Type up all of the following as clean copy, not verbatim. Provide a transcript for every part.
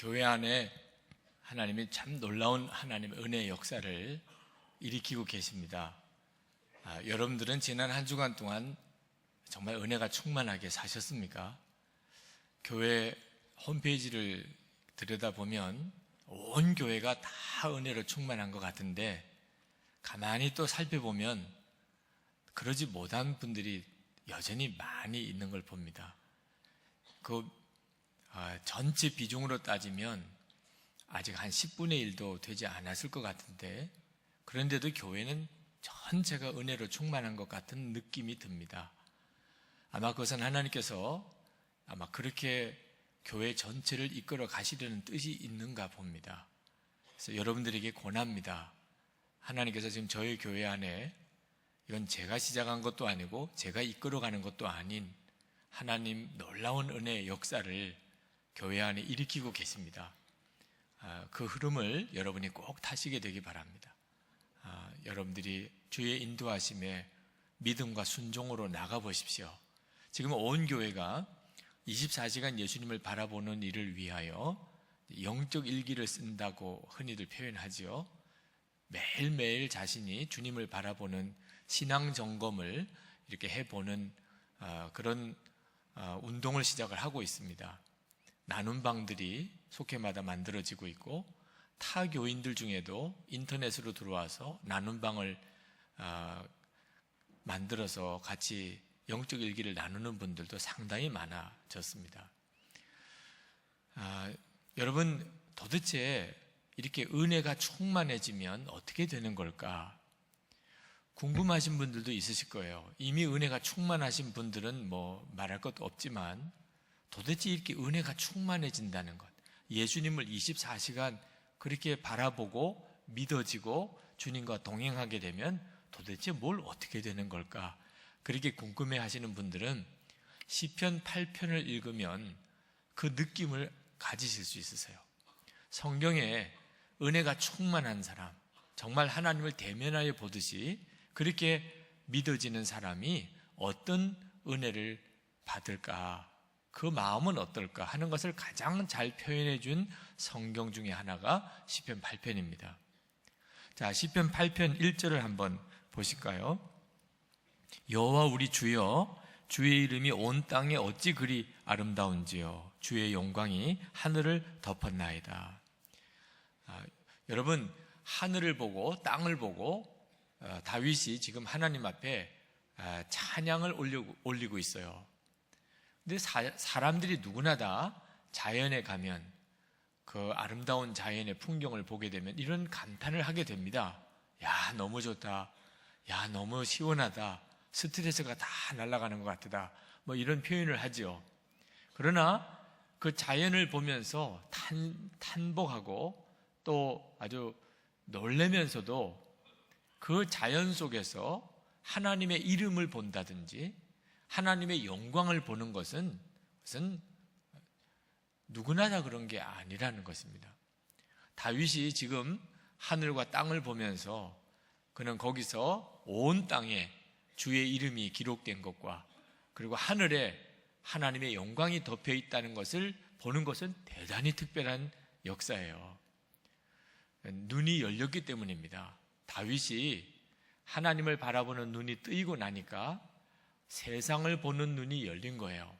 교회 안에 하나님이 참 놀라운 하나님의 은혜의 역사를 일으키고 계십니다. 여러분들은 지난 한 주간 동안 정말 은혜가 충만하게 사셨습니까? 교회 홈페이지를 들여다보면 온 교회가 다 은혜로 충만한 것 같은데 가만히 또 살펴보면 그러지 못한 분들이 여전히 많이 있는 걸 봅니다. 전체 비중으로 따지면 아직 한 10분의 1도 되지 않았을 것 같은데 그런데도 교회는 전체가 은혜로 충만한 것 같은 느낌이 듭니다. 아마 그것은 하나님께서 아마 그렇게 교회 전체를 이끌어 가시려는 뜻이 있는가 봅니다. 그래서 여러분들에게 권합니다. 하나님께서 지금 저희 교회 안에 이건 제가 시작한 것도 아니고 제가 이끌어가는 것도 아닌 하나님 놀라운 은혜의 역사를 교회 안에 일으키고 계십니다. 그 흐름을 여러분이 꼭 타시게 되기 바랍니다. 여러분들이 주의 인도하심에 믿음과 순종으로 나가보십시오. 지금 온 교회가 24시간 예수님을 바라보는 일을 위하여 영적 일기를 쓴다고 흔히들 표현하지요. 매일매일 자신이 주님을 바라보는 신앙 점검을 이렇게 해보는 그런 운동을 시작을 하고 있습니다. 나눔방들이 속해마다 만들어지고 있고 타 교인들 중에도 인터넷으로 들어와서 나눔방을 만들어서 같이 영적 일기를 나누는 분들도 상당히 많아졌습니다. 여러분, 도대체 이렇게 은혜가 충만해지면 어떻게 되는 걸까? 궁금하신 분들도 있으실 거예요. 이미 은혜가 충만하신 분들은 뭐 말할 것도 없지만 도대체 이렇게 은혜가 충만해진다는 것, 예수님을 24시간 그렇게 바라보고 믿어지고 주님과 동행하게 되면 도대체 뭘 어떻게 되는 걸까? 그렇게 궁금해 하시는 분들은 시편 8편을 읽으면 그 느낌을 가지실 수 있으세요. 성경에 은혜가 충만한 사람, 정말 하나님을 대면하여 보듯이 그렇게 믿어지는 사람이 어떤 은혜를 받을까, 그 마음은 어떨까 하는 것을 가장 잘 표현해 준 성경 중에 하나가 시편 8편입니다. 자, 시편 8편 1절을 한번 보실까요? 여호와 우리 주여, 주의 이름이 온 땅에 어찌 그리 아름다운지요. 주의 영광이 하늘을 덮었나이다. 여러분, 하늘을 보고 땅을 보고 다윗이 지금 하나님 앞에 찬양을 올리고 있어요. 근데 사람들이 누구나 다 자연에 가면 그 아름다운 자연의 풍경을 보게 되면 이런 감탄을 하게 됩니다. 야, 너무 좋다. 야, 너무 시원하다. 스트레스가 다 날아가는 것 같다. 뭐 이런 표현을 하죠. 그러나 그 자연을 보면서 탄복하고 또 아주 놀라면서도 그 자연 속에서 하나님의 이름을 본다든지 하나님의 영광을 보는 것은 누구나 다 그런 게 아니라는 것입니다. 다윗이 지금 하늘과 땅을 보면서 그는 거기서 온 땅에 주의 이름이 기록된 것과 그리고 하늘에 하나님의 영광이 덮여 있다는 것을 보는 것은 대단히 특별한 역사예요. 눈이 열렸기 때문입니다. 다윗이 하나님을 바라보는 눈이 뜨이고 나니까 세상을 보는 눈이 열린 거예요.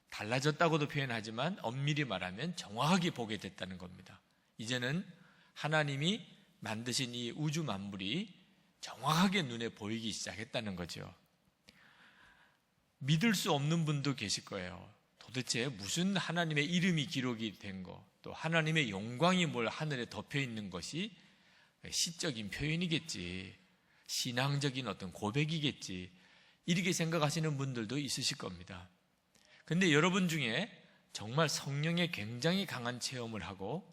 달라졌다고도 표현하지만 엄밀히 말하면 정확하게 보게 됐다는 겁니다. 이제는 하나님이 만드신 이 우주 만물이 정확하게 눈에 보이기 시작했다는 거죠. 믿을 수 없는 분도 계실 거예요. 도대체 무슨 하나님의 이름이 기록이 된 거, 또 하나님의 영광이 뭘 하늘에 덮여 있는 것이 시적인 표현이겠지, 신앙적인 어떤 고백이겠지, 이렇게 생각하시는 분들도 있으실 겁니다. 근데 여러분 중에 정말 성령의 굉장히 강한 체험을 하고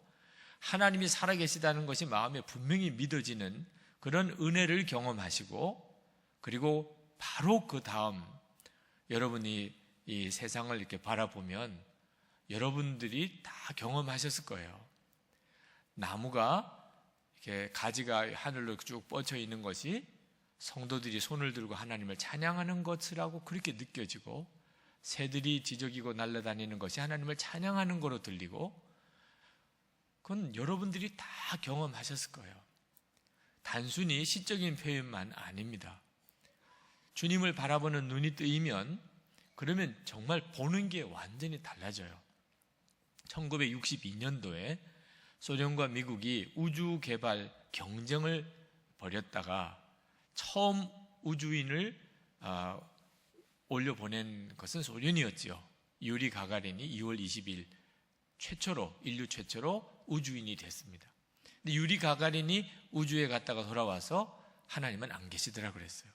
하나님이 살아계시다는 것이 마음에 분명히 믿어지는 그런 은혜를 경험하시고 그리고 바로 그 다음 여러분이 이 세상을 이렇게 바라보면 여러분들이 다 경험하셨을 거예요. 나무가 이렇게 가지가 하늘로 쭉 뻗쳐 있는 것이 성도들이 손을 들고 하나님을 찬양하는 것이라고 그렇게 느껴지고 새들이 지저귀고 날아다니는 것이 하나님을 찬양하는 거로 들리고 그건 여러분들이 다 경험하셨을 거예요. 단순히 시적인 표현만 아닙니다. 주님을 바라보는 눈이 뜨이면 그러면 정말 보는 게 완전히 달라져요. 1962년도에 소련과 미국이 우주 개발 경쟁을 벌였다가 처음 우주인을 올려보낸 것은 소련이었죠. 유리 가가린이 2월 20일 인류 최초로 우주인이 됐습니다. 근데 유리 가가린이 우주에 갔다가 돌아와서 하나님은 안 계시더라 그랬어요.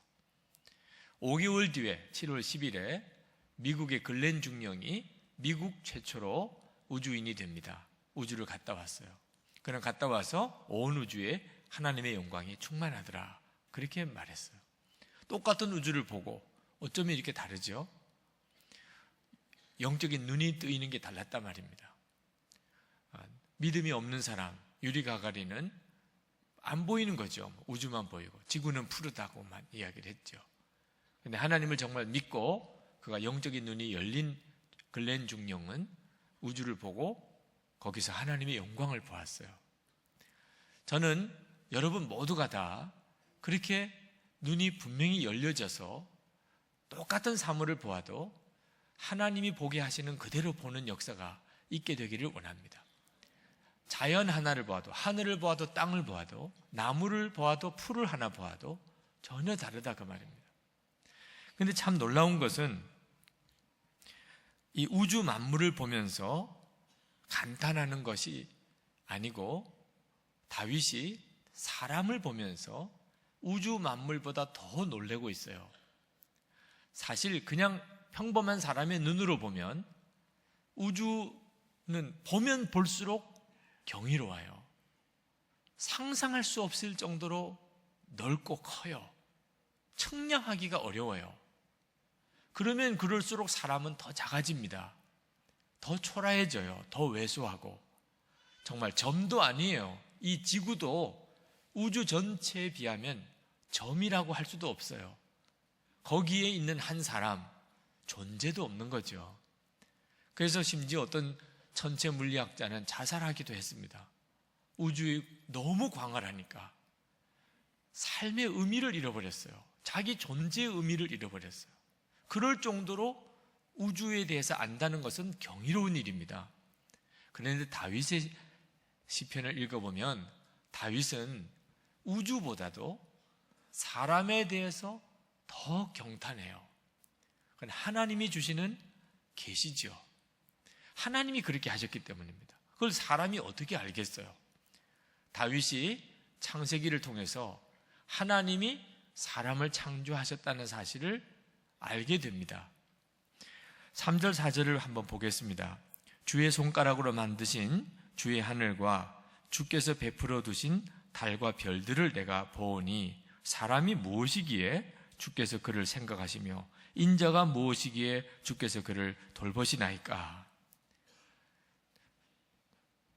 5개월 뒤에 7월 10일에 미국의 글렌 중령이 미국 최초로 우주인이 됩니다. 우주를 갔다 왔어요. 그는 갔다 와서 온 우주에 하나님의 영광이 충만하더라, 그렇게 말했어요. 똑같은 우주를 보고 어쩌면 이렇게 다르죠? 영적인 눈이 뜨이는 게 달랐단 말입니다. 믿음이 없는 사람 유리 가가린은 안 보이는 거죠. 우주만 보이고 지구는 푸르다고만 이야기를 했죠. 그런데 하나님을 정말 믿고 그가 영적인 눈이 열린 글렌 중령은 우주를 보고 거기서 하나님의 영광을 보았어요. 저는 여러분 모두가 다 그렇게 눈이 분명히 열려져서 똑같은 사물을 보아도 하나님이 보게 하시는 그대로 보는 역사가 있게 되기를 원합니다. 자연 하나를 보아도, 하늘을 보아도, 땅을 보아도, 나무를 보아도, 풀을 하나 보아도 전혀 다르다, 그 말입니다. 그런데 참 놀라운 것은 이 우주 만물을 보면서 감탄하는 것이 아니고 다윗이 사람을 보면서 우주 만물보다 더 놀라고 있어요. 사실 그냥 평범한 사람의 눈으로 보면 우주는 보면 볼수록 경이로워요. 상상할 수 없을 정도로 넓고 커요. 측량하기가 어려워요. 그러면 그럴수록 사람은 더 작아집니다. 더 초라해져요. 더 왜소하고. 정말 점도 아니에요. 이 지구도 우주 전체에 비하면 점이라고 할 수도 없어요. 거기에 있는 한 사람 존재도 없는 거죠. 그래서 심지어 어떤 천체 물리학자는 자살하기도 했습니다. 우주에 너무 광활하니까 삶의 의미를 잃어버렸어요. 자기 존재의 의미를 잃어버렸어요. 그럴 정도로 우주에 대해서 안다는 것은 경이로운 일입니다. 그런데 다윗의 시편을 읽어보면 다윗은 우주보다도 사람에 대해서 더 경탄해요. 그건 하나님이 주시는 계시죠. 하나님이 그렇게 하셨기 때문입니다. 그걸 사람이 어떻게 알겠어요? 다윗이 창세기를 통해서 하나님이 사람을 창조하셨다는 사실을 알게 됩니다. 3절 4절을 한번 보겠습니다. 주의 손가락으로 만드신 주의 하늘과 주께서 베풀어 두신 달과 별들을 내가 보오니 사람이 무엇이기에 주께서 그를 생각하시며 인자가 무엇이기에 주께서 그를 돌보시나이까.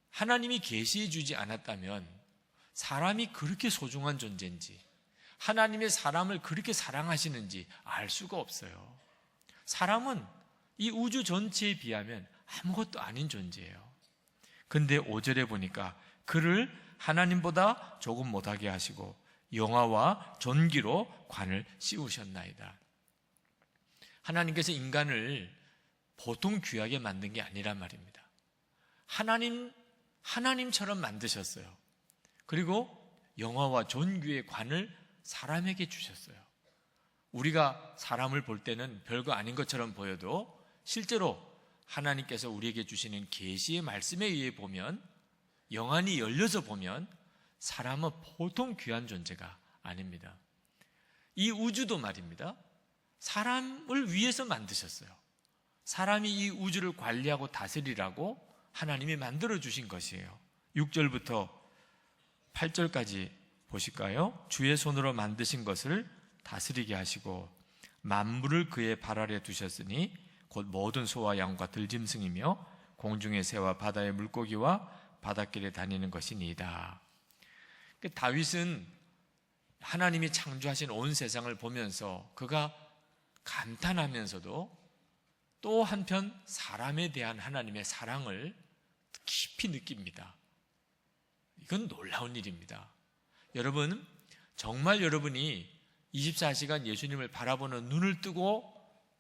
하나님이 계시해 주지 않았다면 사람이 그렇게 소중한 존재인지, 하나님의 사람을 그렇게 사랑하시는지 알 수가 없어요. 사람은 이 우주 전체에 비하면 아무것도 아닌 존재예요. 근데 5절에 보니까 그를 하나님보다 조금 못하게 하시고 영화와 전기로 관을 씌우셨나이다. 하나님께서 인간을 보통 귀하게 만든 게 아니란 말입니다. 하나님처럼 만드셨어요. 그리고 영화와 전기의 관을 사람에게 주셨어요. 우리가 사람을 볼 때는 별거 아닌 것처럼 보여도 실제로 하나님께서 우리에게 주시는 계시의 말씀에 의해 보면, 영안이 열려서 보면 사람은 보통 귀한 존재가 아닙니다. 이 우주도 말입니다, 사람을 위해서 만드셨어요. 사람이 이 우주를 관리하고 다스리라고 하나님이 만들어 주신 것이에요. 6절부터 8절까지 보실까요? 주의 손으로 만드신 것을 다스리게 하시고 만물을 그의 발 아래 두셨으니 곧 모든 소와 양과 들짐승이며 공중의 새와 바다의 물고기와 바닷길에 다니는 것이니이다. 다윗은 하나님이 창조하신 온 세상을 보면서 그가 감탄하면서도 또 한편 사람에 대한 하나님의 사랑을 깊이 느낍니다. 이건 놀라운 일입니다. 여러분, 정말 여러분이 24시간 예수님을 바라보는 눈을 뜨고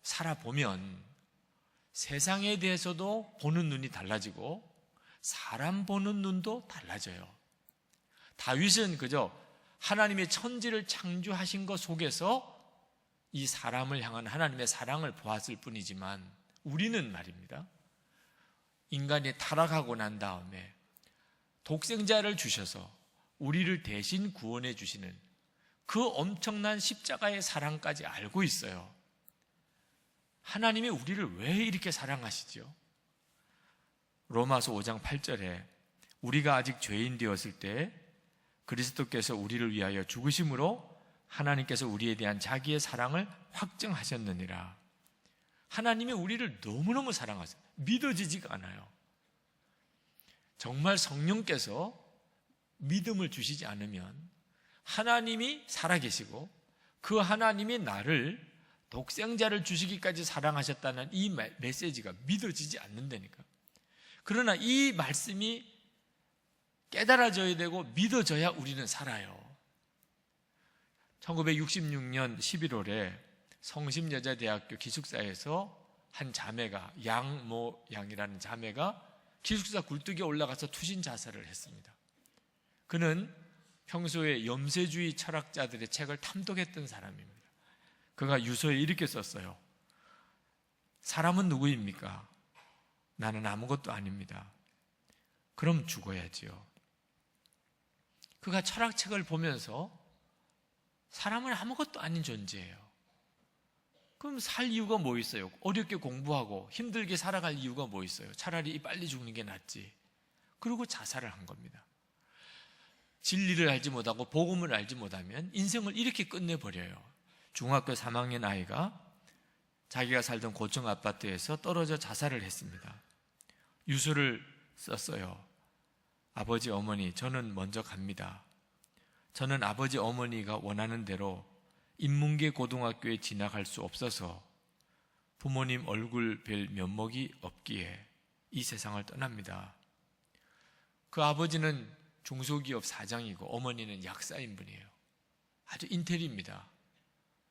살아보면 세상에 대해서도 보는 눈이 달라지고 사람 보는 눈도 달라져요. 다윗은 그저 하나님의 천지를 창조하신 것 속에서 이 사람을 향한 하나님의 사랑을 보았을 뿐이지만, 우리는 말입니다, 인간이 타락하고 난 다음에 독생자를 주셔서 우리를 대신 구원해 주시는 그 엄청난 십자가의 사랑까지 알고 있어요. 하나님이 우리를 왜 이렇게 사랑하시죠? 로마서 5장 8절에 우리가 아직 죄인 되었을 때 그리스도께서 우리를 위하여 죽으심으로 하나님께서 우리에 대한 자기의 사랑을 확증하셨느니라. 하나님이 우리를 너무너무 사랑하세요. 믿어지지가 않아요. 정말 성령께서 믿음을 주시지 않으면 하나님이 살아계시고 그 하나님이 나를 독생자를 주시기까지 사랑하셨다는 이 메시지가 믿어지지 않는다니까. 그러나 이 말씀이 깨달아져야 되고 믿어져야 우리는 살아요. 1966년 11월에 성심여자대학교 기숙사에서 한 자매가, 양모 양이라는 자매가 기숙사 굴뚝에 올라가서 투신 자살을 했습니다. 그는 평소에 염세주의 철학자들의 책을 탐독했던 사람입니다. 그가 유서에 이렇게 썼어요. 사람은 누구입니까? 나는 아무것도 아닙니다. 그럼 죽어야지요. 그가 철학책을 보면서 사람은 아무것도 아닌 존재예요. 그럼 살 이유가 뭐 있어요? 어렵게 공부하고 힘들게 살아갈 이유가 뭐 있어요? 차라리 빨리 죽는 게 낫지. 그리고 자살을 한 겁니다. 진리를 알지 못하고 복음을 알지 못하면 인생을 이렇게 끝내버려요. 중학교 3학년 아이가 자기가 살던 고층 아파트에서 떨어져 자살을 했습니다. 유서를 썼어요. 아버지, 어머니, 저는 먼저 갑니다. 저는 아버지, 어머니가 원하는 대로 인문계 고등학교에 진학할 수 없어서 부모님 얼굴 뵐 면목이 없기에 이 세상을 떠납니다. 그 아버지는 중소기업 사장이고 어머니는 약사인 분이에요. 아주 인텔입니다.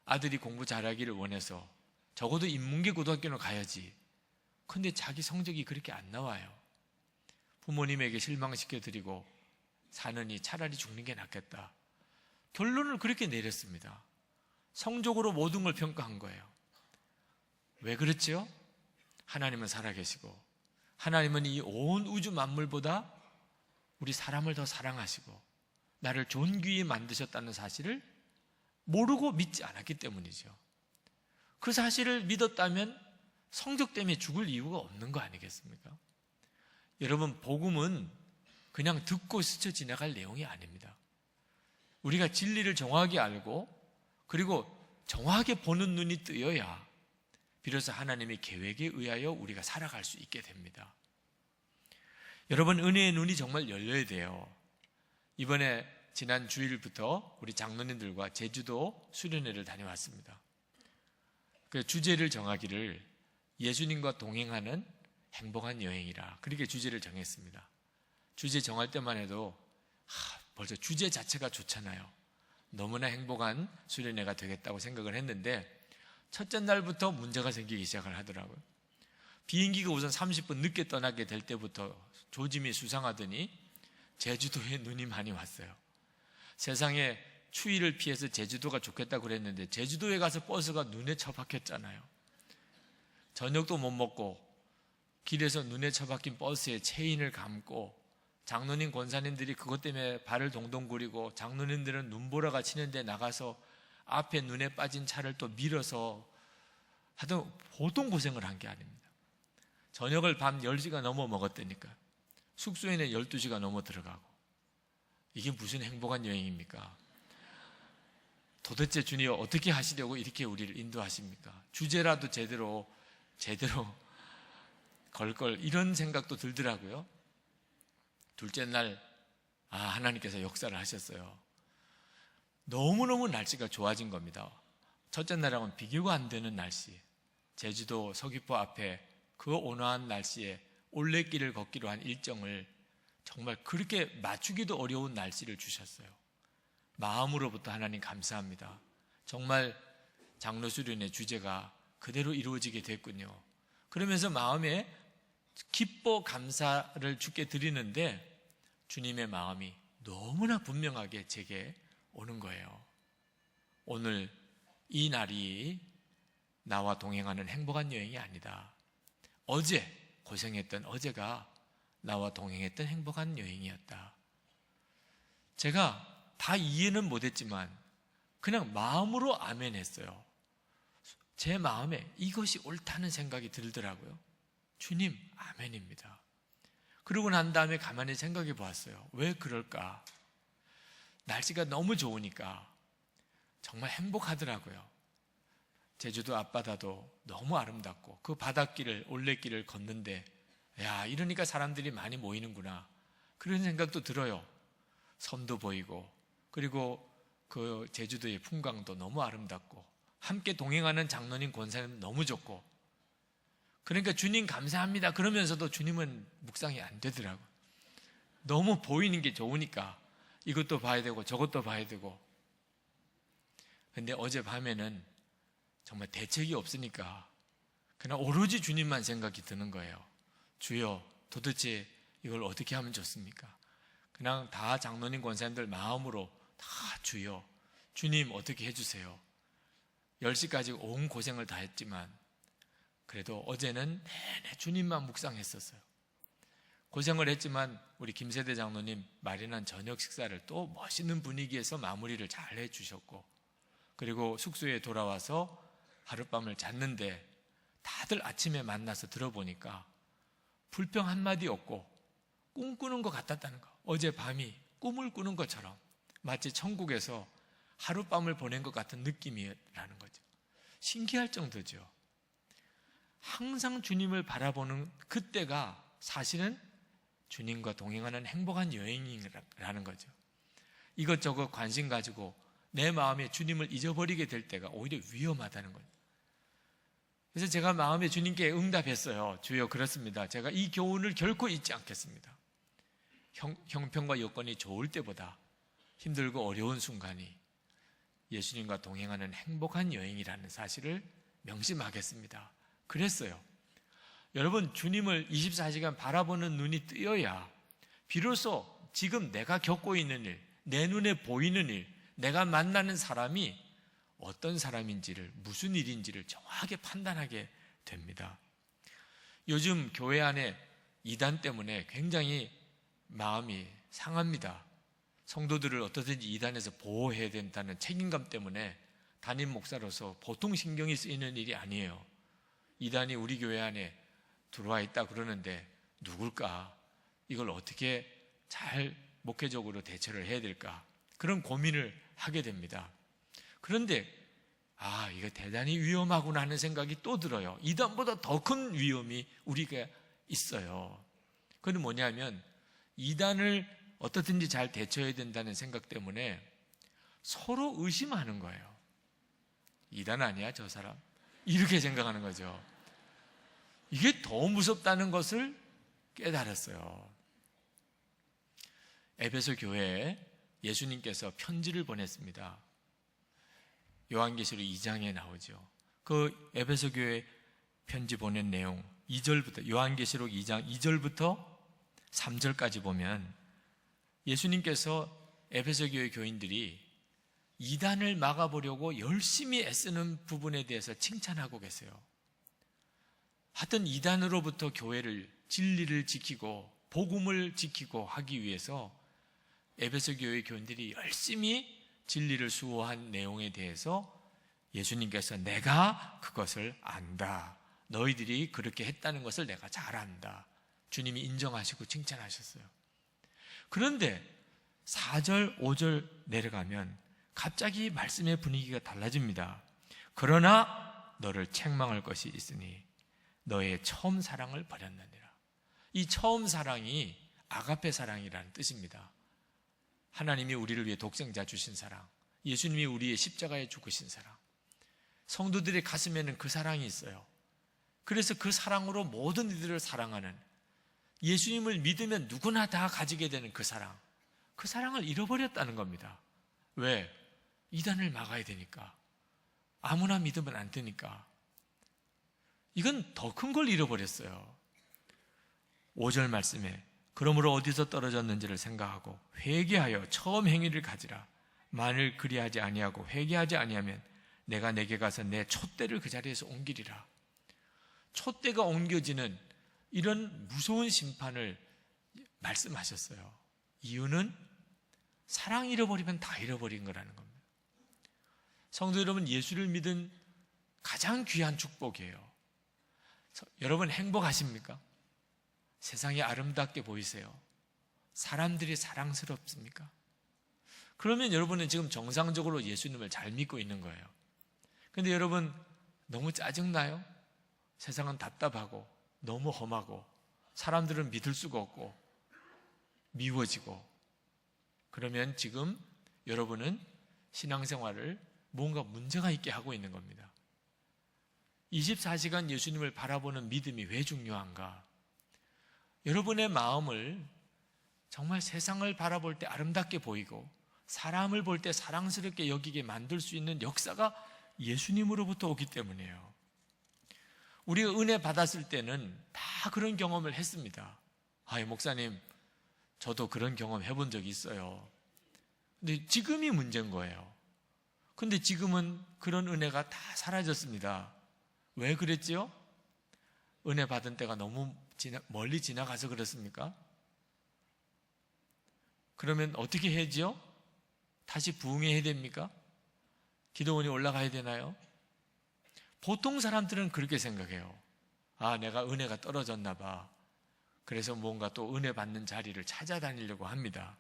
아들이 공부 잘하기를 원해서 적어도 인문계 고등학교는 가야지. 근데 자기 성적이 그렇게 안 나와요. 부모님에게 실망시켜드리고 사느니 차라리 죽는 게 낫겠다. 결론을 그렇게 내렸습니다. 성적으로 모든 걸 평가한 거예요. 왜 그렇지요? 하나님은 살아계시고 하나님은 이 온 우주 만물보다 우리 사람을 더 사랑하시고 나를 존귀히 만드셨다는 사실을 모르고 믿지 않았기 때문이죠. 그 사실을 믿었다면 성적 때문에 죽을 이유가 없는 거 아니겠습니까? 여러분, 복음은 그냥 듣고 스쳐 지나갈 내용이 아닙니다. 우리가 진리를 정확하게 알고 그리고 정확하게 보는 눈이 뜨여야 비로소 하나님의 계획에 의하여 우리가 살아갈 수 있게 됩니다. 여러분, 은혜의 눈이 정말 열려야 돼요. 이번에 지난 주일부터 우리 장로님들과 제주도 수련회를 다녀왔습니다. 그 주제를 정하기를 예수님과 동행하는 행복한 여행이라 그렇게 주제를 정했습니다. 주제 정할 때만 해도 벌써 주제 자체가 좋잖아요. 너무나 행복한 수련회가 되겠다고 생각을 했는데 첫째 날부터 문제가 생기기 시작을 하더라고요. 비행기가 우선 30분 늦게 떠나게 될 때부터 조짐이 수상하더니 제주도에 눈이 많이 왔어요. 세상에 추위를 피해서 제주도가 좋겠다고 그랬는데 제주도에 가서 버스가 눈에 처박혔잖아요. 저녁도 못 먹고 길에서 눈에 처박힌 버스에 체인을 감고 장로님 권사님들이 그것 때문에 발을 동동 구리고 장로님들은 눈보라가 치는데 나가서 앞에 눈에 빠진 차를 또 밀어서 하여튼 보통 고생을 한 게 아닙니다. 저녁을 밤 10시가 넘어 먹었다니까. 숙소에는 12시가 넘어 들어가고. 이게 무슨 행복한 여행입니까? 도대체 주님 어떻게 하시려고 이렇게 우리를 인도하십니까? 주제라도 제대로 걸 걸 이런 생각도 들더라고요. 둘째 날 하나님께서 역사를 하셨어요. 너무너무 날씨가 좋아진 겁니다. 첫째 날하고는 비교가 안 되는 날씨. 제주도 서귀포 앞에 그 온화한 날씨에 올레길을 걷기로 한 일정을 정말 그렇게 맞추기도 어려운 날씨를 주셨어요. 마음으로부터 하나님 감사합니다. 정말 장로 수련의 주제가 그대로 이루어지게 됐군요. 그러면서 마음에 기뻐 감사를 주께 드리는데 주님의 마음이 너무나 분명하게 제게 오는 거예요. 오늘 이 날이 나와 동행하는 행복한 여행이 아니다. 어제 고생했던 어제가 나와 동행했던 행복한 여행이었다. 제가 다 이해는 못했지만 그냥 마음으로 아멘 했어요. 제 마음에 이것이 옳다는 생각이 들더라고요. 주님, 아멘입니다. 그러고 난 다음에 가만히 생각해 보았어요. 왜 그럴까? 날씨가 너무 좋으니까 정말 행복하더라고요. 제주도 앞바다도 너무 아름답고 그 바닷길을 올레길을 걷는데 야, 이러니까 사람들이 많이 모이는구나 그런 생각도 들어요. 섬도 보이고 그리고 그 제주도의 풍광도 너무 아름답고 함께 동행하는 장로님 권사님 너무 좋고 그러니까 주님 감사합니다 그러면서도 주님은 묵상이 안 되더라고요. 너무 보이는 게 좋으니까 이것도 봐야 되고 저것도 봐야 되고. 근데 어젯밤에는 정말 대책이 없으니까 그냥 오로지 주님만 생각이 드는 거예요. 주여, 도대체 이걸 어떻게 하면 좋습니까? 그냥 다 장로님 권사님들 마음으로 다 주여, 주님 어떻게 해주세요. 10시까지 온 고생을 다 했지만 그래도 어제는 내내 주님만 묵상했었어요. 고생을 했지만 우리 김세대 장로님 마련한 저녁 식사를 또 멋있는 분위기에서 마무리를 잘 해주셨고 그리고 숙소에 돌아와서 하룻밤을 잤는데 다들 아침에 만나서 들어보니까 불평 한마디 없고 꿈꾸는 것 같았다는 거. 어젯밤이 꿈을 꾸는 것처럼 마치 천국에서 하룻밤을 보낸 것 같은 느낌이라는 거죠. 신기할 정도죠. 항상 주님을 바라보는 그때가 사실은 주님과 동행하는 행복한 여행이라는 거죠. 이것저것 관심 가지고 내 마음에 주님을 잊어버리게 될 때가 오히려 위험하다는 거예요. 그래서 제가 마음에 주님께 응답했어요. 주여, 그렇습니다. 제가 이 교훈을 결코 잊지 않겠습니다. 형편과 여건이 좋을 때보다 힘들고 어려운 순간이 예수님과 동행하는 행복한 여행이라는 사실을 명심하겠습니다. 그랬어요. 여러분, 주님을 24시간 바라보는 눈이 뜨여야 비로소 지금 내가 겪고 있는 일, 내 눈에 보이는 일, 내가 만나는 사람이 어떤 사람인지를, 무슨 일인지를 정확하게 판단하게 됩니다. 요즘 교회 안에 이단 때문에 굉장히 마음이 상합니다. 성도들을 어떻든지 이단에서 보호해야 된다는 책임감 때문에 담임 목사로서 보통 신경이 쓰이는 일이 아니에요. 이단이 우리 교회 안에 들어와 있다 그러는데 누굴까? 이걸 어떻게 잘 목회적으로 대처를 해야 될까? 그런 고민을 하게 됩니다. 그런데 이거 대단히 위험하구나 하는 생각이 또 들어요. 이단보다 더 큰 위험이 우리가 있어요. 그건 뭐냐면 이단을 어떻든지 잘 대처해야 된다는 생각 때문에 서로 의심하는 거예요. 이단 아니야 저 사람? 이렇게 생각하는 거죠. 이게 더 무섭다는 것을 깨달았어요. 에베소 교회에 예수님께서 편지를 보냈습니다. 요한계시록 2장에 나오죠. 그 에베소 교회 편지 보낸 내용 2절부터 요한계시록 2장 2절부터 3절까지 보면 예수님께서 에베소 교회 교인들이 이단을 막아보려고 열심히 애쓰는 부분에 대해서 칭찬하고 계세요. 하여튼 이단으로부터 교회를, 진리를 지키고 복음을 지키고 하기 위해서 에베소 교회 교인들이 열심히 진리를 수호한 내용에 대해서 예수님께서 내가 그것을 안다. 너희들이 그렇게 했다는 것을 내가 잘 안다. 주님이 인정하시고 칭찬하셨어요. 그런데 4절, 5절 내려가면 갑자기 말씀의 분위기가 달라집니다. 그러나 너를 책망할 것이 있으니 너의 처음 사랑을 버렸느니라. 이 처음 사랑이 아가페 사랑이라는 뜻입니다. 하나님이 우리를 위해 독생자 주신 사랑, 예수님이 우리의 십자가에 죽으신 사랑, 성도들의 가슴에는 그 사랑이 있어요. 그래서 그 사랑으로 모든 이들을 사랑하는, 예수님을 믿으면 누구나 다 가지게 되는 그 사랑, 그 사랑을 잃어버렸다는 겁니다. 왜? 이단을 막아야 되니까. 아무나 믿으면 안 되니까. 이건 더 큰 걸 잃어버렸어요. 5절 말씀에 그러므로 어디서 떨어졌는지를 생각하고 회개하여 처음 행위를 가지라. 만일 그리하지 아니하고 회개하지 아니하면 내가 내게 가서 내 촛대를 그 자리에서 옮기리라. 촛대가 옮겨지는 이런 무서운 심판을 말씀하셨어요. 이유는 사랑 잃어버리면 다 잃어버린 거라는 겁니다. 성도 여러분, 예수를 믿은 가장 귀한 축복이에요. 여러분 행복하십니까? 세상이 아름답게 보이세요? 사람들이 사랑스럽습니까? 그러면 여러분은 지금 정상적으로 예수님을 잘 믿고 있는 거예요. 근데 여러분 너무 짜증나요? 세상은 답답하고 너무 험하고 사람들은 믿을 수가 없고 미워지고, 그러면 지금 여러분은 신앙생활을 뭔가 문제가 있게 하고 있는 겁니다. 24시간 예수님을 바라보는 믿음이 왜 중요한가? 여러분의 마음을 정말 세상을 바라볼 때 아름답게 보이고 사람을 볼 때 사랑스럽게 여기게 만들 수 있는 역사가 예수님으로부터 오기 때문이에요. 우리가 은혜 받았을 때는 다 그런 경험을 했습니다. 목사님, 저도 그런 경험 해본 적이 있어요. 근데 지금이 문제인 거예요. 근데 지금은 그런 은혜가 다 사라졌습니다. 왜 그랬지요? 은혜 받은 때가 너무 멀리 지나가서 그렇습니까? 그러면 어떻게 해야지요? 다시 부흥해야 됩니까? 기도원이 올라가야 되나요? 보통 사람들은 그렇게 생각해요. 내가 은혜가 떨어졌나 봐. 그래서 뭔가 또 은혜 받는 자리를 찾아다니려고 합니다.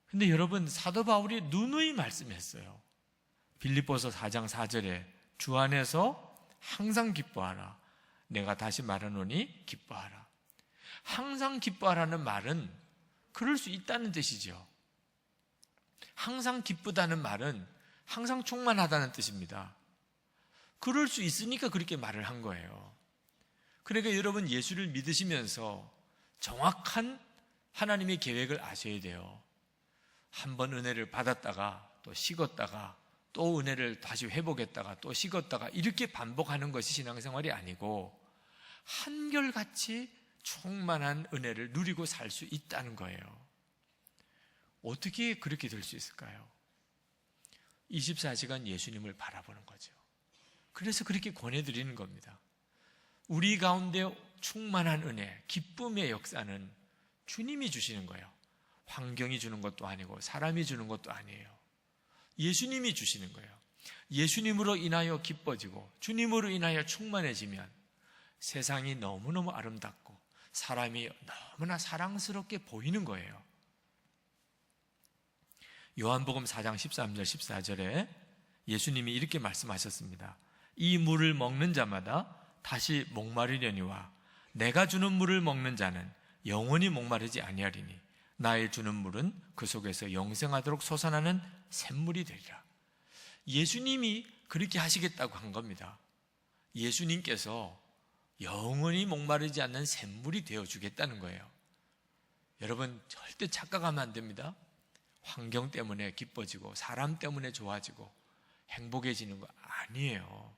근데 여러분, 사도 바울이 누누이 말씀했어요. 빌립보서 4장 4절에 주 안에서 항상 기뻐하라. 내가 다시 말하노니 기뻐하라. 항상 기뻐하라는 말은 그럴 수 있다는 뜻이죠. 항상 기쁘다는 말은 항상 충만하다는 뜻입니다. 그럴 수 있으니까 그렇게 말을 한 거예요. 그러니까 여러분, 예수를 믿으시면서 정확한 하나님의 계획을 아셔야 돼요. 한 번 은혜를 받았다가 또 식었다가 또 은혜를 다시 회복했다가 또 식었다가 이렇게 반복하는 것이 신앙생활이 아니고 한결같이 충만한 은혜를 누리고 살 수 있다는 거예요. 어떻게 그렇게 될 수 있을까요? 24시간 예수님을 바라보는 거죠. 그래서 그렇게 권해드리는 겁니다. 우리 가운데 충만한 은혜, 기쁨의 역사는 주님이 주시는 거예요. 환경이 주는 것도 아니고 사람이 주는 것도 아니에요. 예수님이 주시는 거예요. 예수님으로 인하여 기뻐지고 주님으로 인하여 충만해지면 세상이 너무너무 아름답고 사람이 너무나 사랑스럽게 보이는 거예요. 요한복음 4장 13절 14절에 예수님이 이렇게 말씀하셨습니다. 이 물을 먹는 자마다 다시 목마르려니와 내가 주는 물을 먹는 자는 영원히 목마르지 아니하리니 나의 주는 물은 그 속에서 영생하도록 솟아나는 샘물이 되리라. 예수님이 그렇게 하시겠다고 한 겁니다. 예수님께서 영원히 목마르지 않는 샘물이 되어주겠다는 거예요. 여러분, 절대 착각하면 안 됩니다. 환경 때문에 기뻐지고 사람 때문에 좋아지고 행복해지는 거 아니에요.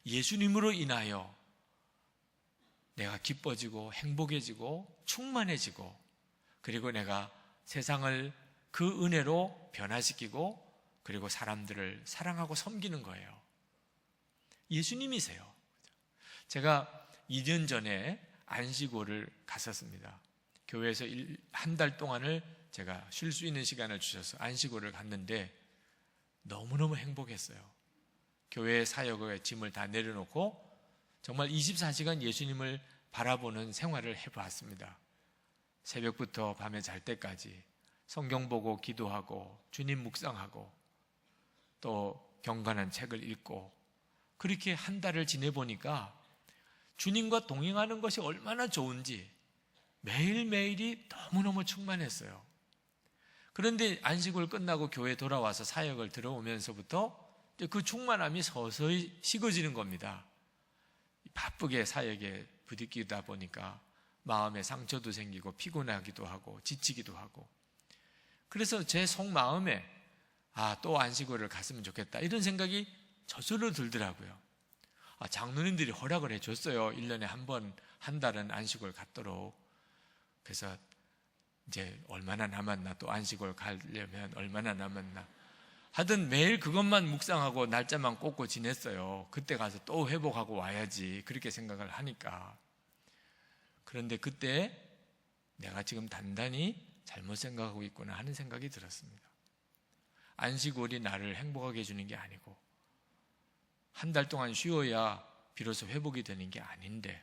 예수님으로 인하여 내가 기뻐지고 행복해지고 충만해지고, 그리고 내가 세상을 그 은혜로 변화시키고 그리고 사람들을 사랑하고 섬기는 거예요. 예수님이세요. 제가 2년 전에 안식오를 갔었습니다. 교회에서 한 달 동안을 제가 쉴 수 있는 시간을 주셔서 안식오를 갔는데 너무너무 행복했어요. 교회의 사역의 짐을 다 내려놓고 정말 24시간 예수님을 바라보는 생활을 해보았습니다. 새벽부터 밤에 잘 때까지 성경 보고 기도하고 주님 묵상하고 또 경건한 책을 읽고 그렇게 한 달을 지내보니까 주님과 동행하는 것이 얼마나 좋은지 매일매일이 너무너무 충만했어요. 그런데 안식을 끝나고 교회 돌아와서 사역을 들어오면서부터 그 충만함이 서서히 식어지는 겁니다. 바쁘게 사역에 부딪히다 보니까 마음에 상처도 생기고 피곤하기도 하고 지치기도 하고, 그래서 제 속마음에 또 안식월을 갔으면 좋겠다 이런 생각이 저절로 들더라고요. 장로님들이 허락을 해줬어요. 1년에 한 번, 한 달은 안식월 갔도록. 그래서 이제 얼마나 남았나, 또 안식월 가려면 얼마나 남았나, 하여튼 매일 그것만 묵상하고 날짜만 꽂고 지냈어요. 그때 가서 또 회복하고 와야지, 그렇게 생각을 하니까. 그런데 그때 내가 지금 단단히 잘못 생각하고 있구나 하는 생각이 들었습니다. 안식월이 나를 행복하게 해주는 게 아니고, 한 달 동안 쉬어야 비로소 회복이 되는 게 아닌데,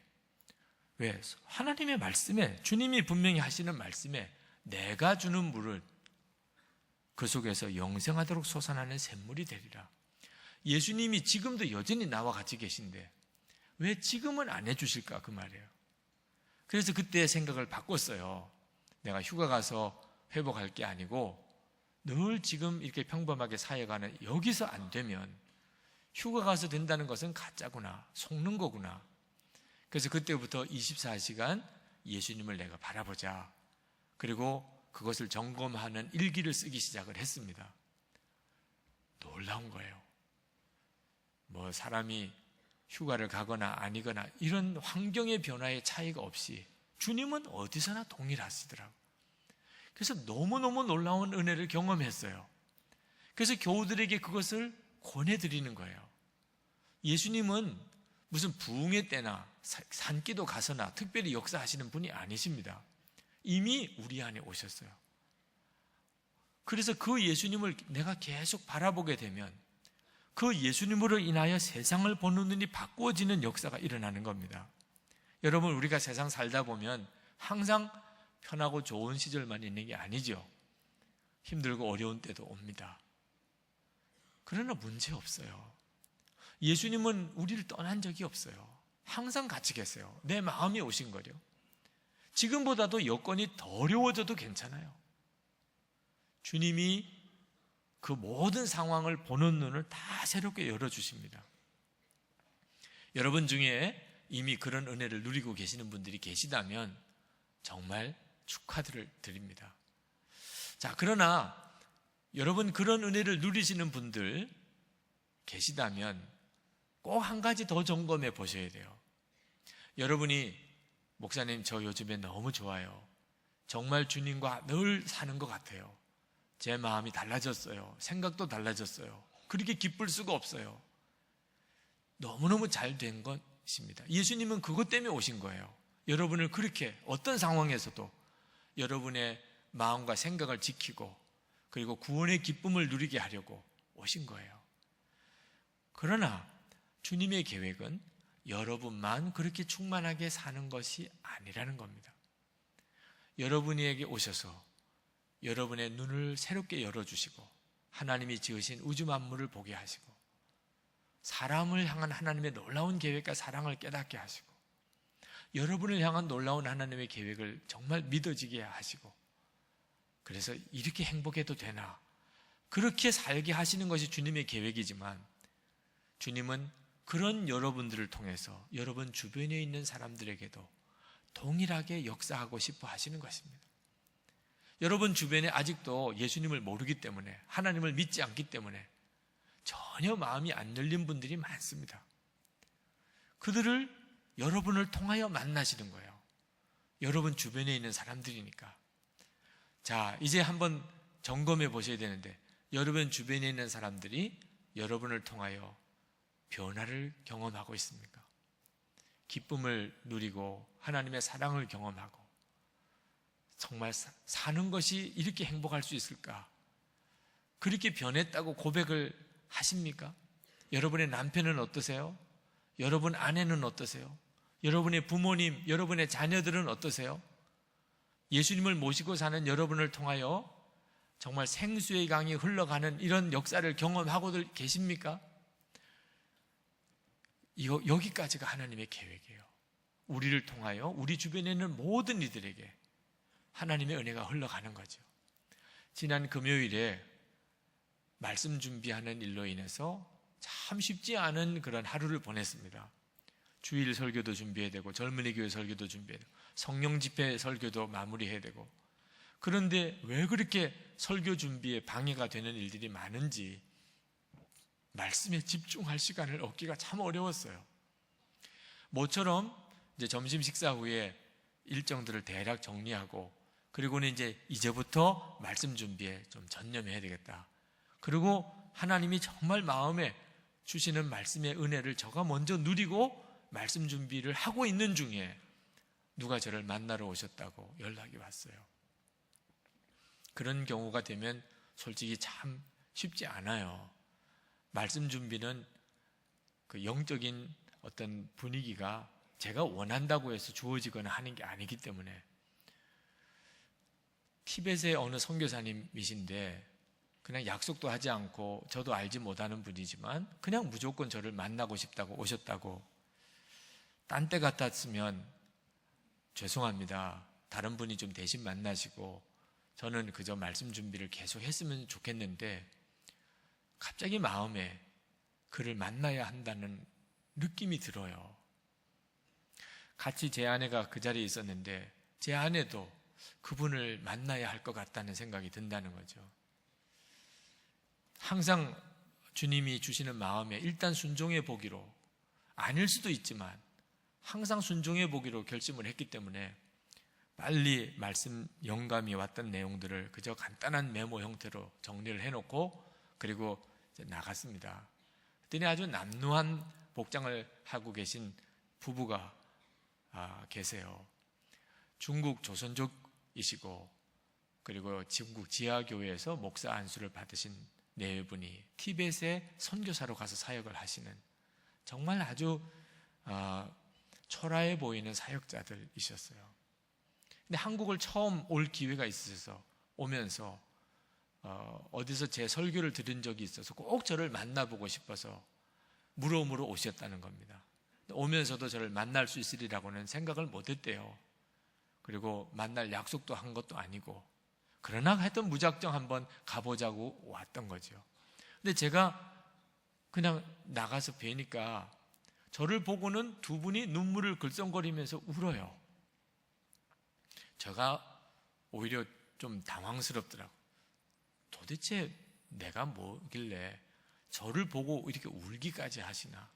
왜? 하나님의 말씀에, 주님이 분명히 하시는 말씀에 내가 주는 물을 그 속에서 영생하도록 솟아나는 샘물이 되리라. 예수님이 지금도 여전히 나와 같이 계신데 왜 지금은 안 해주실까, 그 말이에요. 그래서 그때 생각을 바꿨어요. 내가 휴가 가서 회복할 게 아니고 늘 지금 이렇게 평범하게 살아가는 여기서 안 되면 휴가 가서 된다는 것은 가짜구나, 속는 거구나. 그래서 그때부터 24시간 예수님을 내가 바라보자. 그리고 그것을 점검하는 일기를 쓰기 시작을 했습니다. 놀라운 거예요. 사람이 휴가를 가거나 아니거나 이런 환경의 변화의 차이가 없이 주님은 어디서나 동일하시더라고요. 그래서 너무너무 놀라운 은혜를 경험했어요. 그래서 교우들에게 그것을 권해드리는 거예요. 예수님은 무슨 부흥의 때나 산기도 가서나 특별히 역사하시는 분이 아니십니다. 이미 우리 안에 오셨어요. 그래서 그 예수님을 내가 계속 바라보게 되면 그 예수님으로 인하여 세상을 보는 눈이 바꾸어지는 역사가 일어나는 겁니다. 여러분, 우리가 세상 살다 보면 항상 편하고 좋은 시절만 있는 게 아니죠. 힘들고 어려운 때도 옵니다. 그러나 문제 없어요. 예수님은 우리를 떠난 적이 없어요. 항상 같이 계세요. 내 마음이 오신 거죠. 지금보다도 여건이 더 어려워져도 괜찮아요. 주님이 그 모든 상황을 보는 눈을 다 새롭게 열어주십니다. 여러분 중에 이미 그런 은혜를 누리고 계시는 분들이 계시다면 정말 축하를 드립니다. 자, 그러나 여러분 그런 은혜를 누리시는 분들 계시다면 꼭 한 가지 더 점검해 보셔야 돼요. 여러분이 목사님, 저 요즘에 너무 좋아요. 정말 주님과 늘 사는 것 같아요. 제 마음이 달라졌어요. 생각도 달라졌어요. 그렇게 기쁠 수가 없어요. 너무너무 잘 된 것입니다. 예수님은 그것 때문에 오신 거예요. 여러분을 그렇게 어떤 상황에서도 여러분의 마음과 생각을 지키고 그리고 구원의 기쁨을 누리게 하려고 오신 거예요. 그러나 주님의 계획은 여러분만 그렇게 충만하게 사는 것이 아니라는 겁니다. 여러분에게 오셔서 여러분의 눈을 새롭게 열어주시고 하나님이 지으신 우주 만물을 보게 하시고 사람을 향한 하나님의 놀라운 계획과 사랑을 깨닫게 하시고 여러분을 향한 놀라운 하나님의 계획을 정말 믿어지게 하시고 그래서 이렇게 행복해도 되나, 그렇게 살게 하시는 것이 주님의 계획이지만 주님은 그런 여러분들을 통해서 여러분 주변에 있는 사람들에게도 동일하게 역사하고 싶어 하시는 것입니다. 여러분 주변에 아직도 예수님을 모르기 때문에 하나님을 믿지 않기 때문에 전혀 마음이 안 열린 분들이 많습니다. 그들을 여러분을 통하여 만나시는 거예요. 여러분 주변에 있는 사람들이니까. 자, 이제 한번 점검해 보셔야 되는데 여러분 주변에 있는 사람들이 여러분을 통하여 변화를 경험하고 있습니까? 기쁨을 누리고 하나님의 사랑을 경험하고 정말 사는 것이 이렇게 행복할 수 있을까? 그렇게 변했다고 고백을 하십니까? 여러분의 남편은 어떠세요? 여러분 아내는 어떠세요? 여러분의 부모님, 여러분의 자녀들은 어떠세요? 예수님을 모시고 사는 여러분을 통하여 정말 생수의 강이 흘러가는 이런 역사를 경험하고들 계십니까? 여기까지가 하나님의 계획이에요. 우리를 통하여 우리 주변에 있는 모든 이들에게 하나님의 은혜가 흘러가는 거죠. 지난 금요일에 말씀 준비하는 일로 인해서 참 쉽지 않은 그런 하루를 보냈습니다. 주일 설교도 준비해야 되고 젊은이 교회 설교도 준비해야 되고 성령 집회 설교도 마무리해야 되고, 그런데 왜 그렇게 설교 준비에 방해가 되는 일들이 많은지 말씀에 집중할 시간을 얻기가 참 어려웠어요. 모처럼 이제 점심 식사 후에 일정들을 대략 정리하고, 그리고는 이제부터 말씀 준비에 좀 전념해야 되겠다. 그리고 하나님이 정말 마음에 주시는 말씀의 은혜를 저가 먼저 누리고 말씀 준비를 하고 있는 중에 누가 저를 만나러 오셨다고 연락이 왔어요. 그런 경우가 되면 솔직히 참 쉽지 않아요. 말씀 준비는 그 영적인 어떤 분위기가 제가 원한다고 해서 주어지거나 하는 게 아니기 때문에, 티벳의 어느 선교사님이신데 그냥 약속도 하지 않고 저도 알지 못하는 분이지만 그냥 무조건 저를 만나고 싶다고 오셨다고. 딴 때 같았으면 죄송합니다, 다른 분이 좀 대신 만나시고 저는 그저 말씀 준비를 계속 했으면 좋겠는데, 갑자기 마음에 그를 만나야 한다는 느낌이 들어요. 같이 제 아내가 그 자리에 있었는데 제 아내도 그분을 만나야 할 것 같다는 생각이 든다는 거죠. 항상 주님이 주시는 마음에 일단 순종해 보기로, 아닐 수도 있지만 항상 순종해 보기로 결심을 했기 때문에 빨리 말씀 영감이 왔던 내용들을 그저 간단한 메모 형태로 정리를 해놓고 그리고 이제 나갔습니다. 그랬더니 아주 남루한 복장을 하고 계신 부부가 계세요. 중국 조선족이시고 그리고 중국 지하교회에서 목사 안수를 받으신 네 분이 티벳에 선교사로 가서 사역을 하시는 정말 아주 초라해 보이는 사역자들이셨어요. 근데 한국을 처음 올 기회가 있어서 오면서 어디서 제 설교를 들은 적이 있어서 꼭 저를 만나보고 싶어서 물어물어 오셨다는 겁니다. 오면서도 저를 만날 수 있으리라고는 생각을 못했대요. 그리고 만날 약속도 한 것도 아니고, 그러나 하여튼 무작정 한번 가보자고 왔던 거죠. 근데 제가 그냥 나가서 뵈니까 저를 보고는 두 분이 눈물을 글썽거리면서 울어요. 제가 오히려 좀 당황스럽더라고요. 도대체 내가 뭐길래 저를 보고 이렇게 울기까지 하시나.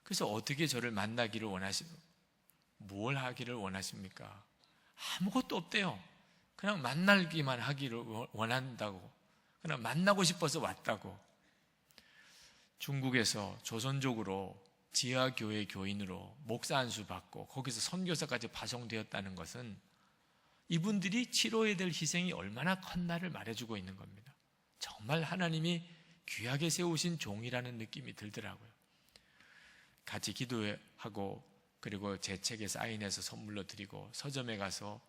그래서 어떻게 저를 만나기를 뭘 하기를 원하십니까? 아무것도 없대요. 그냥 만나기만 하기를 원한다고, 그냥 만나고 싶어서 왔다고. 중국에서 조선족으로 지하교회 교인으로 목사 안수 받고 거기서 선교사까지 파송되었다는 것은 이분들이 치러야 될 희생이 얼마나 컸나를 말해주고 있는 겁니다. 정말 하나님이 귀하게 세우신 종이라는 느낌이 들더라고요. 같이 기도하고 그리고 제 책에 사인해서 선물로 드리고, 서점에 가서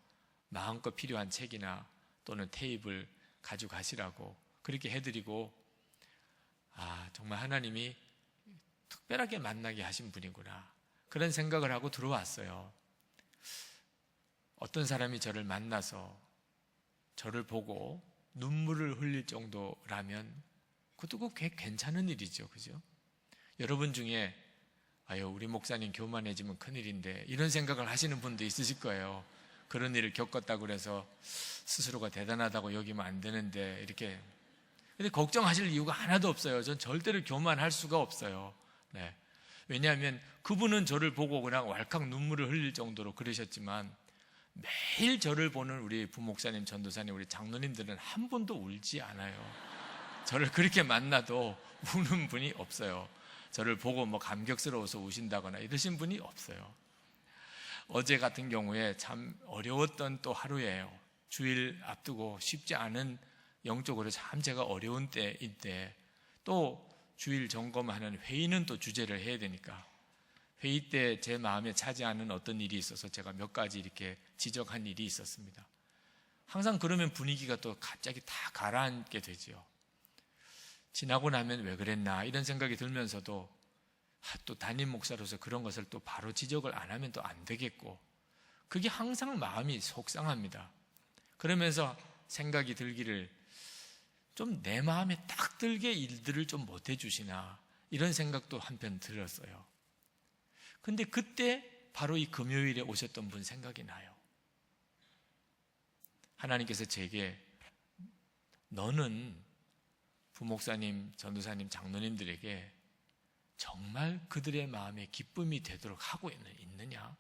마음껏 필요한 책이나 또는 테이블 가져가시라고 그렇게 해드리고, 정말 하나님이 특별하게 만나게 하신 분이구나, 그런 생각을 하고 들어왔어요. 어떤 사람이 저를 만나서 저를 보고 눈물을 흘릴 정도라면 그것도 꽤 괜찮은 일이죠. 그죠? 여러분 중에 우리 목사님 교만해지면 큰일인데 이런 생각을 하시는 분도 있으실 거예요. 그런 일을 겪었다고 그래서 스스로가 대단하다고 여기면 안 되는데 이렇게. 근데 걱정하실 이유가 하나도 없어요. 전 절대로 교만할 수가 없어요. 네. 왜냐하면 그분은 저를 보고 그냥 왈칵 눈물을 흘릴 정도로 그러셨지만 매일 저를 보는 우리 부목사님, 전도사님, 우리 장로님들은 한 번도 울지 않아요. 저를 그렇게 만나도 우는 분이 없어요. 저를 보고 감격스러워서 우신다거나 이러신 분이 없어요. 어제 같은 경우에 참 어려웠던 또 하루예요. 주일 앞두고 쉽지 않은, 영적으로 참 제가 어려운 때인데 또 주일 점검하는 회의는 또 주재를 해야 되니까 회의 때 제 마음에 차지하는 어떤 일이 있어서 제가 몇 가지 이렇게 지적한 일이 있었습니다. 항상 그러면 분위기가 또 갑자기 다 가라앉게 되죠. 지나고 나면 왜 그랬나 이런 생각이 들면서도 또 담임 목사로서 그런 것을 또 바로 지적을 안 하면 또 안 되겠고, 그게 항상 마음이 속상합니다. 그러면서 생각이 들기를, 좀 내 마음에 딱 들게 일들을 좀 못해 주시나 이런 생각도 한편 들었어요. 근데 그때 바로 이 금요일에 오셨던 분 생각이 나요. 하나님께서 제게 너는 부목사님, 전도사님, 장로님들에게 정말 그들의 마음에 기쁨이 되도록 하고 있느냐?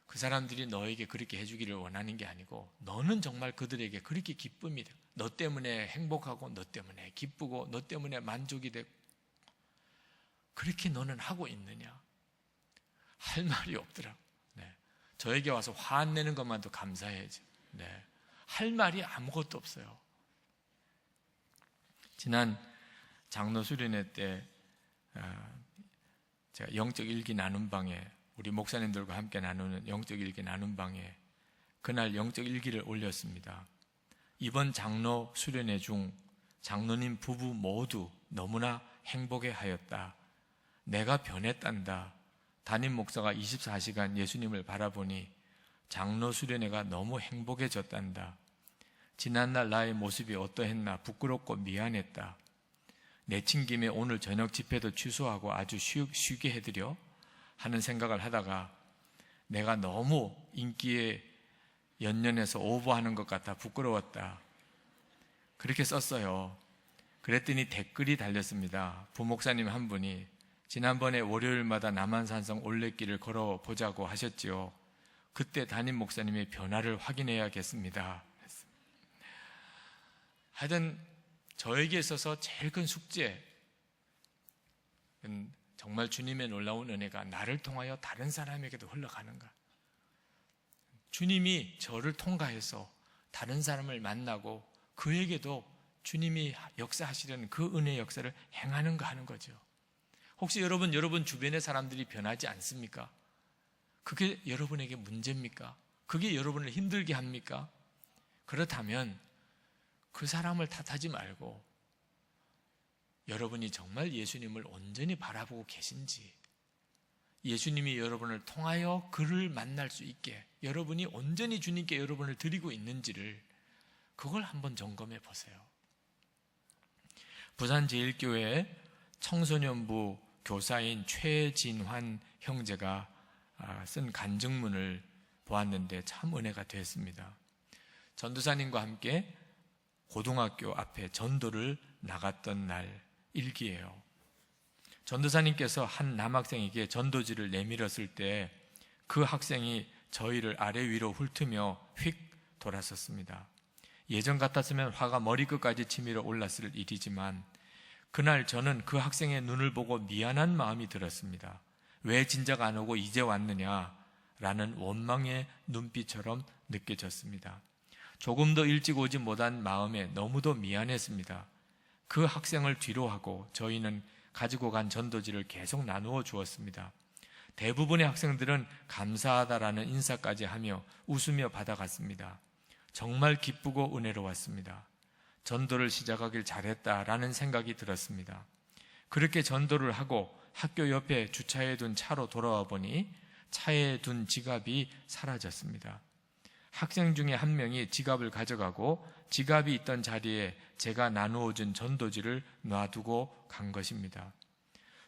그 사람들이 너에게 그렇게 해주기를 원하는 게 아니고 너는 정말 그들에게 그렇게 기쁨이 되고 너 때문에 행복하고 너 때문에 기쁘고 너 때문에 만족이 되고 그렇게 너는 하고 있느냐? 할 말이 없더라고. 네. 저에게 와서 화 안 내는 것만도 감사해야죠. 네. 할 말이 아무것도 없어요. 지난 장로 수련회 때 제가 영적 일기 나눔 방에 우리 목사님들과 함께 나누는 영적 일기 나눔 방에 그날 영적 일기를 올렸습니다. 이번 장로 수련회 중 장로님 부부 모두 너무나 행복해 하였다. 내가 변했단다. 담임 목사가 24시간 예수님을 바라보니 장로 수련회가 너무 행복해졌단다. 지난날 나의 모습이 어떠했나 부끄럽고 미안했다. 내친 김에 오늘 저녁 집회도 취소하고 아주 쉬게 해드려 하는 생각을 하다가 내가 너무 인기에 연연해서 오버하는 것 같아 부끄러웠다. 그렇게 썼어요. 그랬더니 댓글이 달렸습니다. 부목사님 한 분이 지난번에 월요일마다 남한산성 올레길을 걸어보자고 하셨지요. 그때 담임 목사님의 변화를 확인해야겠습니다. 하여튼 저에게 있어서 제일 큰 숙제는 정말 주님의 놀라운 은혜가 나를 통하여 다른 사람에게도 흘러가는가. 주님이 저를 통과해서 다른 사람을 만나고 그에게도 주님이 역사하시려는 그 은혜의 역사를 행하는가 하는 거죠. 혹시 여러분 주변의 사람들이 변하지 않습니까? 그게 여러분에게 문제입니까? 그게 여러분을 힘들게 합니까? 그렇다면 그 사람을 탓하지 말고 여러분이 정말 예수님을 온전히 바라보고 계신지, 예수님이 여러분을 통하여 그를 만날 수 있게 여러분이 온전히 주님께 여러분을 드리고 있는지를 그걸 한번 점검해 보세요. 부산제일교회 청소년부 교사인 최진환 형제가 쓴 간증문을 보았는데 참 은혜가 됐습니다. 전도사님과 함께 고등학교 앞에 전도를 나갔던 날 일기예요. 전도사님께서 한 남학생에게 전도지를 내밀었을 때 그 학생이 저희를 아래 위로 훑으며 휙 돌았었습니다. 예전 같았으면 화가 머리끝까지 치밀어 올랐을 일이지만 그날 저는 그 학생의 눈을 보고 미안한 마음이 들었습니다. 왜 진작 안 오고 이제 왔느냐라는 원망의 눈빛처럼 느껴졌습니다. 조금 더 일찍 오지 못한 마음에 너무도 미안했습니다. 그 학생을 뒤로 하고 저희는 가지고 간 전도지를 계속 나누어 주었습니다. 대부분의 학생들은 감사하다라는 인사까지 하며 웃으며 받아갔습니다. 정말 기쁘고 은혜로웠습니다. 전도를 시작하길 잘했다라는 생각이 들었습니다. 그렇게 전도를 하고 학교 옆에 주차해 둔 차로 돌아와 보니 차에 둔 지갑이 사라졌습니다. 학생 중에 한 명이 지갑을 가져가고 지갑이 있던 자리에 제가 나누어 준 전도지를 놔두고 간 것입니다.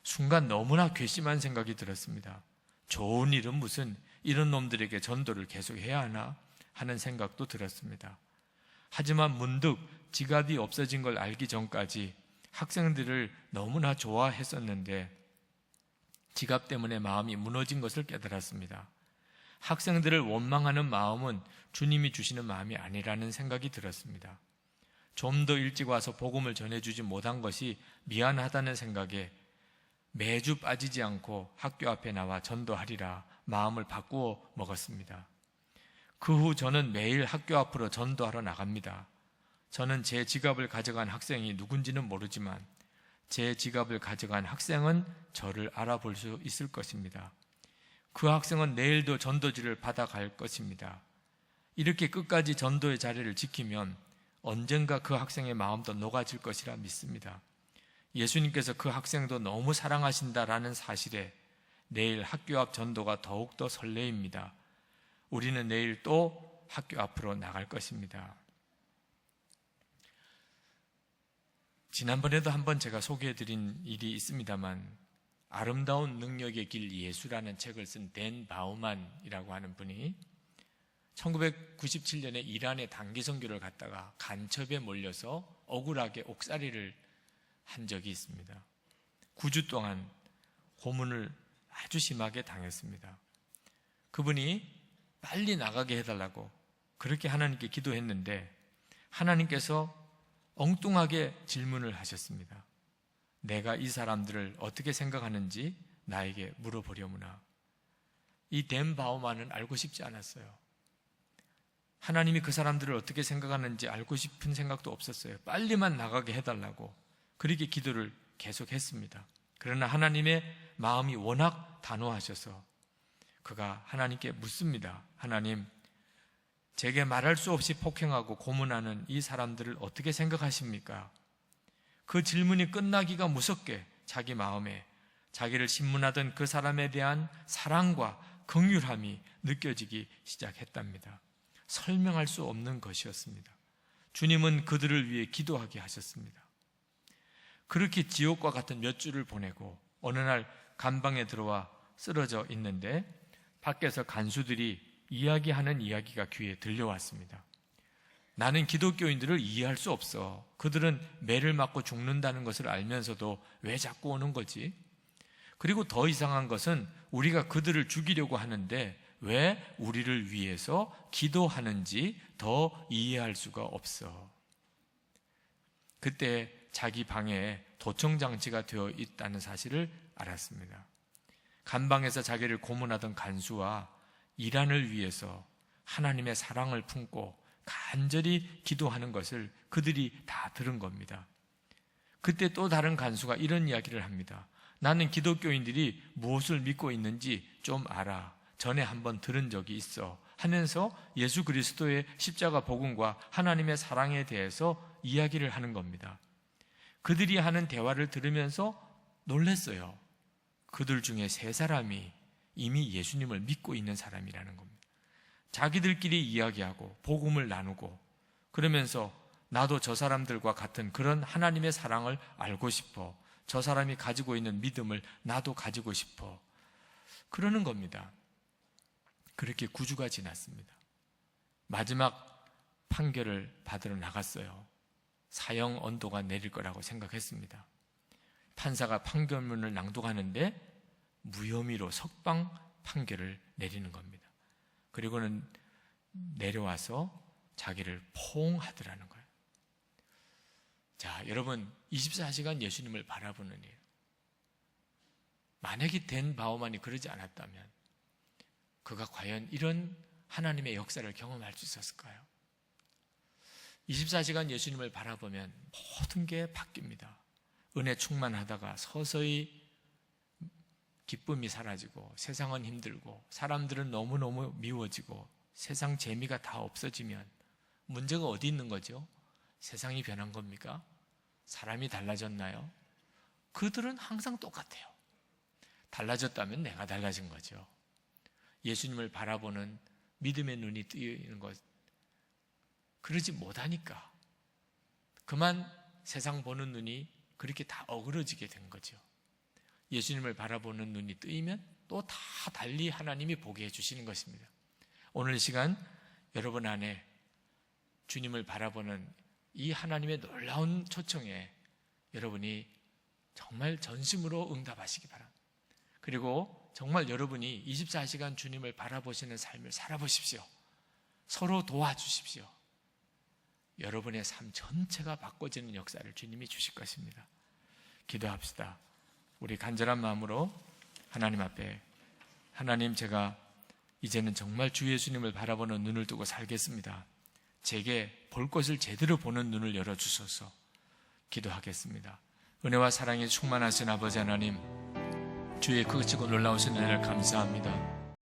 순간 너무나 괘씸한 생각이 들었습니다. 좋은 일은 무슨 이런 놈들에게 전도를 계속 해야 하나 하는 생각도 들었습니다. 하지만 문득 지갑이 없어진 걸 알기 전까지 학생들을 너무나 좋아했었는데 지갑 때문에 마음이 무너진 것을 깨달았습니다. 학생들을 원망하는 마음은 주님이 주시는 마음이 아니라는 생각이 들었습니다. 좀 더 일찍 와서 복음을 전해주지 못한 것이 미안하다는 생각에 매주 빠지지 않고 학교 앞에 나와 전도하리라 마음을 바꾸어 먹었습니다. 그 후 저는 매일 학교 앞으로 전도하러 나갑니다. 저는 제 지갑을 가져간 학생이 누군지는 모르지만 제 지갑을 가져간 학생은 저를 알아볼 수 있을 것입니다. 그 학생은 내일도 전도지를 받아갈 것입니다. 이렇게 끝까지 전도의 자리를 지키면 언젠가 그 학생의 마음도 녹아질 것이라 믿습니다. 예수님께서 그 학생도 너무 사랑하신다라는 사실에 내일 학교 앞 전도가 더욱더 설레입니다. 우리는 내일 또 학교 앞으로 나갈 것입니다. 지난번에도 한번 제가 소개해드린 일이 있습니다만 아름다운 능력의 길 예수라는 책을 쓴 댄 바우만이라고 하는 분이 1997년에 이란에 단기 선교를 갔다가 간첩에 몰려서 억울하게 옥살이를 한 적이 있습니다. 9주 동안 고문을 아주 심하게 당했습니다. 그분이 빨리 나가게 해달라고 그렇게 하나님께 기도했는데 하나님께서 엉뚱하게 질문을 하셨습니다. 내가 이 사람들을 어떻게 생각하는지 나에게 물어보려무나. 이 댄 바우만은 알고 싶지 않았어요. 하나님이 그 사람들을 어떻게 생각하는지 알고 싶은 생각도 없었어요. 빨리만 나가게 해달라고 그렇게 기도를 계속했습니다. 그러나 하나님의 마음이 워낙 단호하셔서 그가 하나님께 묻습니다. 하나님, 제게 말할 수 없이 폭행하고 고문하는 이 사람들을 어떻게 생각하십니까? 그 질문이 끝나기가 무섭게 자기 마음에 자기를 신문하던 그 사람에 대한 사랑과 긍휼함이 느껴지기 시작했답니다. 설명할 수 없는 것이었습니다. 주님은 그들을 위해 기도하게 하셨습니다. 그렇게 지옥과 같은 몇 주를 보내고 어느 날 감방에 들어와 쓰러져 있는데 밖에서 간수들이 이야기하는 이야기가 귀에 들려왔습니다. 나는 기독교인들을 이해할 수 없어. 그들은 매를 맞고 죽는다는 것을 알면서도 왜 자꾸 오는 거지? 그리고 더 이상한 것은 우리가 그들을 죽이려고 하는데 왜 우리를 위해서 기도하는지 더 이해할 수가 없어. 그때 자기 방에 도청장치가 되어 있다는 사실을 알았습니다. 감방에서 자기를 고문하던 간수와 이란을 위해서 하나님의 사랑을 품고 간절히 기도하는 것을 그들이 다 들은 겁니다. 그때 또 다른 간수가 이런 이야기를 합니다. 나는 기독교인들이 무엇을 믿고 있는지 좀 알아. 전에 한번 들은 적이 있어. 하면서 예수 그리스도의 십자가 복음과 하나님의 사랑에 대해서 이야기를 하는 겁니다. 그들이 하는 대화를 들으면서 놀랐어요. 그들 중에 3사람이 이미 예수님을 믿고 있는 사람이라는 겁니다. 자기들끼리 이야기하고 복음을 나누고 그러면서 나도 저 사람들과 같은 그런 하나님의 사랑을 알고 싶어. 저 사람이 가지고 있는 믿음을 나도 가지고 싶어. 그러는 겁니다. 그렇게 9주가 지났습니다. 마지막 판결을 받으러 나갔어요. 사형 언도가 내릴 거라고 생각했습니다. 판사가 판결문을 낭독하는데 무혐의로 석방 판결을 내리는 겁니다. 그리고는 내려와서 자기를 포옹하더라는 거예요. 자, 여러분 24시간 예수님을 바라보는 일. 만약에 댄 바우만이 그러지 않았다면 그가 과연 이런 하나님의 역사를 경험할 수 있었을까요? 24시간 예수님을 바라보면 모든 게 바뀝니다. 은혜 충만하다가 서서히 기쁨이 사라지고 세상은 힘들고 사람들은 너무너무 미워지고 세상 재미가 다 없어지면 문제가 어디 있는 거죠? 세상이 변한 겁니까? 사람이 달라졌나요? 그들은 항상 똑같아요. 달라졌다면 내가 달라진 거죠. 예수님을 바라보는 믿음의 눈이 뜨이는 것, 그러지 못하니까 그만 세상 보는 눈이 그렇게 다 어그러지게 된 거죠. 예수님을 바라보는 눈이 뜨이면 또 다 달리 하나님이 보게 해주시는 것입니다. 오늘 시간 여러분 안에 주님을 바라보는 이 하나님의 놀라운 초청에 여러분이 정말 전심으로 응답하시기 바랍니다. 그리고 정말 여러분이 24시간 주님을 바라보시는 삶을 살아보십시오. 서로 도와주십시오. 여러분의 삶 전체가 바꿔지는 역사를 주님이 주실 것입니다. 기도합시다. 우리 간절한 마음으로 하나님 앞에, 하나님, 제가 이제는 정말 주 예수님을 바라보는 눈을 뜨고 살겠습니다. 제게 볼 것을 제대로 보는 눈을 열어주소서. 기도하겠습니다. 은혜와 사랑에 충만하신 아버지 하나님, 주의 크시고 놀라우신 은혜를 감사합니다.